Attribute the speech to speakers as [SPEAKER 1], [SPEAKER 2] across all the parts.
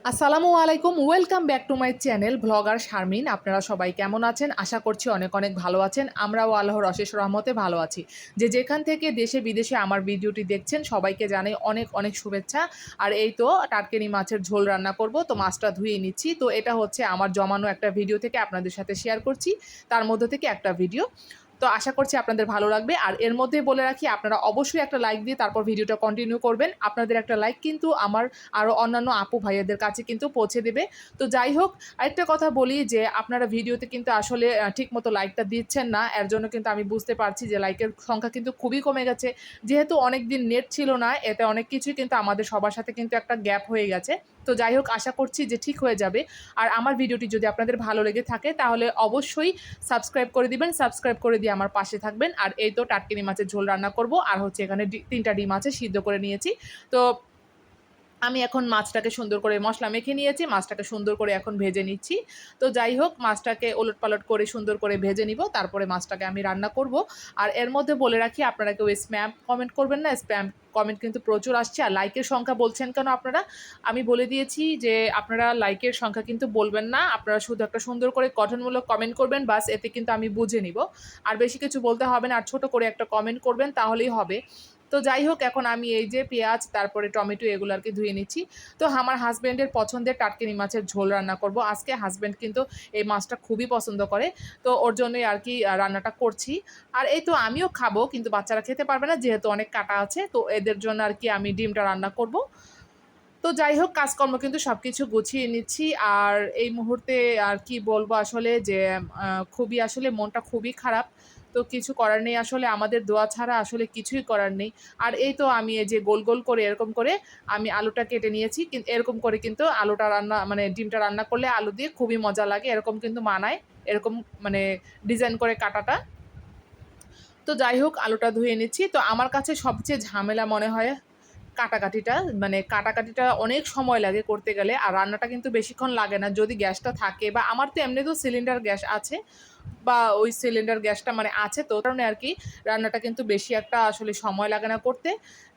[SPEAKER 1] আসসালামু আলাইকুম, welcome back to my channel blogger Sharmin. আপনারা সবাই কেমন আছেন? আশা করছি অনেক অনেক ভালো আছেন। আমরাও আল্লাহর অশেষ রহমতে ভালো আছি। যে যেখান থেকে দেশে বিদেশে আমার ভিডিওটি দেখছেন সবাইকে জানাই অনেক অনেক শুভেচ্ছা। আর এই তো টাটকিনি মাছের ঝোল রান্না করব, তো মাছটা ধুয়ে নিচ্ছি। তো এটা হচ্ছে আমার জমানো একটা ভিডিও থেকে আপনাদের সাথে শেয়ার করছি, তার মধ্যে থেকে একটা ভিডিও। তো আশা করছি আপনাদের ভালো লাগবে। আর এর মধ্যে বলে রাখি, আপনারা অবশ্যই একটা লাইক দিয়ে তারপর ভিডিওটা কন্টিনিউ করবেন। আপনাদের একটা লাইক কিন্তু আমার আরও অন্যান্য আপু ভাইয়াদের কাছে কিন্তু পৌঁছে দেবে। তো যাই হোক, আরেকটা কথা বলি যে আপনারা ভিডিওতে কিন্তু আসলে ঠিকমতো লাইকটা দিচ্ছেন না। এর জন্য কিন্তু আমি বুঝতে পারছি যে লাইকের সংখ্যা কিন্তু খুবই কমে গেছে। যেহেতু অনেক দিন নেট ছিল না, এতে অনেক কিছুই কিন্তু আমাদের সবার সাথে কিন্তু একটা গ্যাপ হয়ে গেছে। তো যাই হোক, আশা করছি যে ঠিক হয়ে যাবে। আর আমার ভিডিওটি যদি আপনাদের ভালো লেগে থাকে তাহলে অবশ্যই সাবস্ক্রাইব করে দিবেন। সাবস্ক্রাইব করে দিয়ে আমার পাশে থাকবেন। আর এই তো টাটকিনি মাছের ঝোল রান্না করব। আর হচ্ছে এখানে ৩টা ডিম আছে, সিদ্ধ করে নিয়েছি। তো আমি এখন মাছটাকে সুন্দর করে মশলা মেখে নিয়েছি, মাছটাকে সুন্দর করে এখন ভেজে নিচ্ছি। তো যাই হোক, মাছটাকে ওলটপালট করে সুন্দর করে ভেজে নিব, তারপরে মাছটাকে আমি রান্না করব। আর এর মধ্যে বলে রাখি, আপনারা কেউ স্প্যাম কমেন্ট করবেন না। স্প্যাম কমেন্ট কিন্তু প্রচুর আসছে। আর লাইকের সংখ্যা বলছেন কেন আপনারা? আমি বলে দিয়েছি যে আপনারা লাইকের সংখ্যা কিন্তু বলবেন না, আপনারা শুধু একটা সুন্দর করে গঠনমূলক কমেন্ট করবেন, বাস এতে কিন্তু আমি বুঝে নিব। আর বেশি কিছু বলতে হবে না, আর ছোট করে একটা কমেন্ট করবেন তাহলেই হবে। তো যাই হোক, এখন আমি এই যে পেঁয়াজ তারপরে টমেটো এগুলো আর কি ধুয়ে নিচ্ছি। তো আমার হাজব্যান্ডের পছন্দের টাটকিনি মাছের ঝোল রান্না করব আজকে। হাজব্যান্ড কিন্তু এই মাছটা খুবই পছন্দ করে, তো ওর জন্যই আর কি রান্নাটা করছি। আর এই তো আমিও খাবো, কিন্তু বাচ্চারা খেতে পারবে না যেহেতু অনেক কাটা আছে, তো এদের জন্য আর কি আমি ডিমটা রান্না করব। তো যাই হোক, কাজকর্ম কিন্তু সব কিছু গুছিয়ে নিচ্ছি। আর এই মুহূর্তে আর কি বলবো আসলে যে খুবই আসলে মনটা খুবই খারাপ। তো কিছু করার নেই আসলে, আমাদের দোয়া ছাড়া আসলে কিছুই করার নেই। আর এই তো আমি এই যে গোল গোল করে এরকম করে আমি আলুটা কেটে নিয়েছি। এরকম করে কিন্তু আলুটা রান্না মানে ডিমটা রান্না করলে আলু দিয়ে খুবই মজা লাগে, এরকম কিন্তু মানায়, এরকম মানে ডিজাইন করে কাটাটা। তো যাই হোক, আলুটা ধুয়ে নিচ্ছি। তো আমার কাছে সবচেয়ে ঝামেলা মনে হয় কাটাকাটিটা, মানে কাটাকাটিটা অনেক সময় লাগে করতে গেলে। আর রান্নাটা কিন্তু বেশিক্ষণ লাগে না যদি গ্যাসটা থাকে, বা আমার তো এমনিতেও সিলিন্ডার গ্যাস আছে, বা ওই সিলিন্ডার গ্যাসটা মানে আছে, তো কারণে আর কি রান্নাটা কিন্তু বেশি একটা আসলে সময় লাগে না করতে।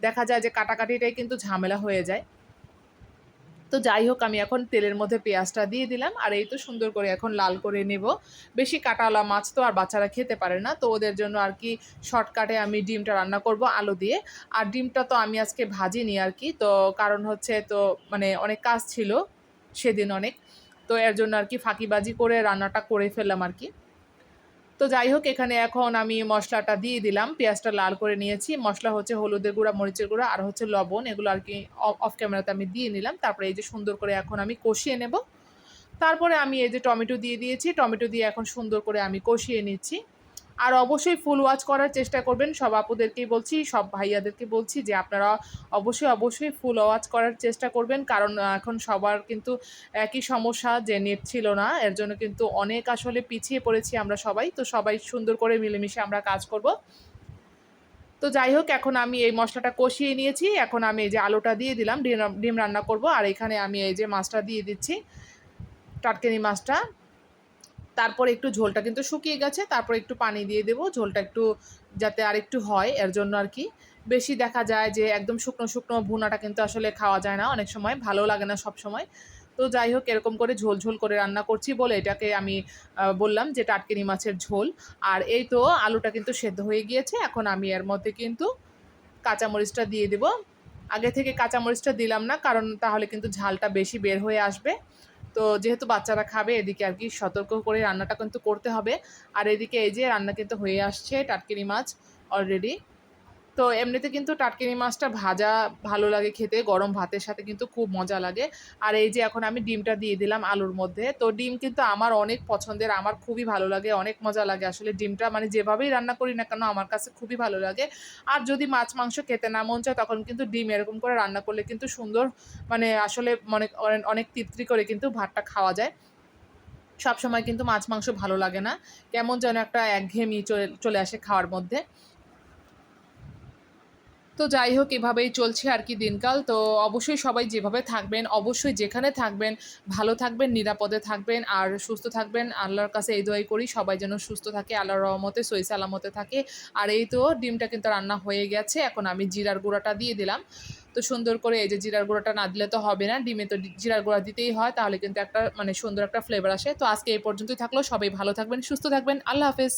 [SPEAKER 1] দেখা যায় যে কাটাকাটিটাই কিন্তু ঝামেলা হয়ে যায়। তো যাই হোক, আমি এখন তেলের মধ্যে পেঁয়াজটা দিয়ে দিলাম। আর এই তো সুন্দর করে এখন লাল করে নেব। বেশি কাটাওয়ালা মাছ তো আর বাচ্চারা খেতে পারে না, তো ওদের জন্য আর কি শর্টকাটে আমি ডিমটা রান্না করব আলু দিয়ে। আর ডিমটা তো আমি আজকে ভাজিনি আর কি, তো কারণ হচ্ছে তো মানে অনেক কাজ ছিল সেদিন অনেক, তো এর জন্য আর কি ফাঁকিবাজি করে রান্নাটা করে ফেললাম আর কি। তো যাই হোক, এখানে এখন আমি মশলাটা দিয়ে দিলাম। পেঁয়াজটা লাল করে নিয়েছি। মশলা হচ্ছে হলুদের গুঁড়া, মরিচের গুঁড়া আর হচ্ছে লবণ, এগুলো আর কি অফ ক্যামেরাতে আমি দিয়ে নিলাম। তারপরে এই যে সুন্দর করে এখন আমি কষিয়ে নেব। তারপরে আমি এই যে টমেটো দিয়ে দিয়েছি। টমেটো দিয়ে এখন সুন্দর করে আমি কষিয়ে নিচ্ছি। আর অবশ্যই ফুল ওয়াচ করার চেষ্টা করবেন। সব আপুদেরকেই বলছি, সব ভাইয়াদেরকে বলছি যে আপনারা অবশ্যই ফুল ওয়াচ করার চেষ্টা করবেন। কারণ এখন সবার কিন্তু একই সমস্যা যে নেট ছিল না। এর জন্য কিন্তু অনেক আসলে পিছিয়ে পড়েছি আমরা সবাই। তো সবাই সুন্দর করে মিলেমিশে আমরা কাজ করব। তো যাই হোক, এখন আমি এই মসলাটা কষিয়ে নিয়েছি। এখন আমি এই যে আলুটা দিয়ে দিলাম, ডিম রান্না করব। আর এখানে আমি এই যে মাছটা দিয়ে দিচ্ছি, টাটকিনি মাছটা। তারপরে একটু ঝোলটা কিন্তু শুকিয়ে গেছে, তারপরে একটু পানি দিয়ে দেবো ঝোলটা একটু যাতে আরেকটু হয়, এর জন্য আর কি। বেশি দেখা যায় যে একদম শুকনো শুকনো ভুনাটা কিন্তু আসলে খাওয়া যায় না, অনেক সময় ভালো লাগে না সব সময়। তো যাই হোক, এরকম করে ঝোল ঝোল করে রান্না করছি বলে এটাকে আমি বললাম যে টাটকিনি মাছের ঝোল। আর এই তো আলুটা কিন্তু সেদ্ধ হয়ে গিয়েছে। এখন আমি এর মধ্যে কিন্তু কাঁচামরিচটা দিয়ে দেবো। আগে থেকে কাঁচামরিচটা দিলাম না, কারণ তাহলে কিন্তু ঝালটা বেশি বের হয়ে আসবে। তো যেহেতু বাচ্চারা খাবে, এদিকে আর কি সতর্ক করে রান্নাটা কিন্তু করতে হবে। আর এদিকে এই যে রান্না কিন্তু হয়ে আসছে টাটকিনি মাছ অলরেডি। তো এমনিতে কিন্তু টাটকিনি মাছটা ভাজা ভালো লাগে খেতে, গরম ভাতের সাথে কিন্তু খুব মজা লাগে। আর এই যে এখন আমি ডিমটা দিয়ে দিলাম আলুর মধ্যে। তো ডিম কিন্তু আমার অনেক পছন্দের, আমার খুবই ভালো লাগে, অনেক মজা লাগে আসলে ডিমটা, মানে যেভাবেই রান্না করি না কেন আমার কাছে খুবই ভালো লাগে। আর যদি মাছ মাংস খেতে না মন চায় তখন কিন্তু ডিম এরকম করে রান্না করলে কিন্তু সুন্দর, মানে আসলে মনে করেন অনেক তৃপ্তি করে কিন্তু ভাতটা খাওয়া যায়। সবসময় কিন্তু মাছ মাংস ভালো লাগে না, কেমন যেন একটা একঘেয়েমি চলে আসে খাওয়ার মধ্যে। তো যাই হোক, এভাবেই চলছে আর কি দিনকাল। তো অবশ্যই সবাই যেভাবে থাকবেন, অবশ্যই যেখানে থাকবেন ভালো থাকবেন, নিরাপদে থাকবেন আর সুস্থ থাকবেন। আল্লাহর কাছে এই দোয়াই করি সবাই যেন সুস্থ থাকে, আল্লাহর রহমতে সহি সালামতে থাকে। আর এই তো ডিমটা কিন্তু রান্না হয়ে গেছে, এখন আমি জিরার গুঁড়াটা দিয়ে দিলাম। তো সুন্দর করে এই যে জিরার গুঁড়োটা না দিলে তো হবে না, ডিমে তো জিরার গুঁড়া দিতেই হয়, তাহলে কিন্তু একটা সুন্দর একটা ফ্লেভার আসে। তো আজকে এই পর্যন্তই থাকলো, সবাই ভালো থাকবেন, সুস্থ থাকবেন, আল্লাহ হাফেজ।